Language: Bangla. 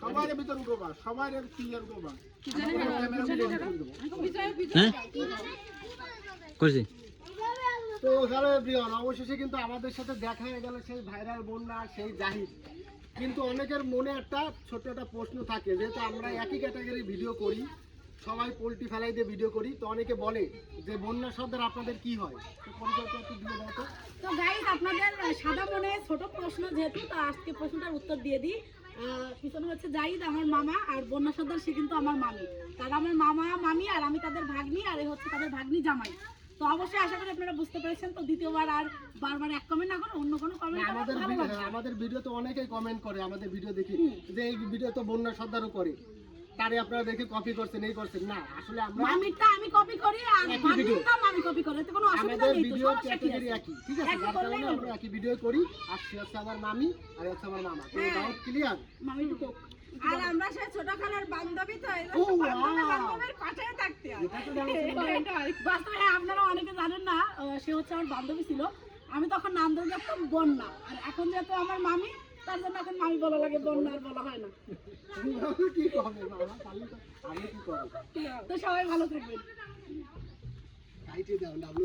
সবাই বিতরণ করবা, সবাই ক্লিয়ার করবা। করছি তো হ্যালো এভরিওয়ান, অবশেষে কিন্তু আমাদের সাথে দেখা হয়ে গেল সেই ভাইরাল বন্যা, সেই জাহিদ। কিন্তু অনেকের মনে একটা ছোট্ট একটা প্রশ্ন থাকে, যেহেতু আমরা একই ক্যাটাগরি ভিডিও করি, সবাই পোল্ট্রি ফেলাই দিয়ে ভিডিও করি, তো অনেকে বলে যে বন্যা সর্দার আপনাদের কি হয়, তো পরিচয়টা একটু দিয়ে দাও তো। তো গাইস, আপনাদের সাদা মনে ছোট প্রশ্ন যেহেতু, তো আজকে প্রশ্নটার উত্তর দিয়ে দিই। পিছনে হচ্ছে জাহিদ আমার মামা, আর বন্যা সর্দার সে কিন্তু আমার মামি। তারা আমার মামা মামি, আর আমি তাদের ভাগ্নি, আর এই হচ্ছে তাদের ভাগ্নি জামাই। তো অবশ্যই আশা করি আপনারা বুঝতে পেরেছেন। তো দ্বিতীয়বার আর বারবার এক কমেন্ট না করে অন্য কোনো কমেন্ট আমাদের ভিডিও তো অনেকেই কমেন্ট করে, আমাদের ভিডিও দেখি যে এই ভিডিও তো বন্যা সর্দারও করে, তারে আপনারা দেখে কপি করছেন, এই করছেন না। আসলে আমরা মামিরটা আমি কপি করি আর ভাগ্নিটা আমি কপি করি, এতে কোনো অসুবিধা আমাদের নেই। তো ভিডিওর সমস্যা কি ক্যাটাগরি আছে? একই, ঠিক আছে? যার কারণে আমরা একই ভিডিও করি, আর সে হচ্ছে আমার মামি আর হচ্ছে আমার মামা। তো ডাউট ক্লিয়ার? মামি তো আর আমরা সেই ছোট খালার বান্ধবী, তো এই ও বান্ধবীর পাশে থাকতে হয়। এটা তো জানা ছিল না। বাস্তবে আপনারা অনেকে জানেন না, সে হচ্ছে আমার বান্ধবী ছিল। আমি তখন নাম ধরে যাচ্তাম বন্যা, আর এখন যেহেতু আমার মামি, তার জন্য এখন মামি বলা লাগে, বন্যা আর বলা হয় না। কি করবে মামা, তাহলে তো আমি কি করব? তো সবাই ভালো থাকবেন। কাইটে দাও না।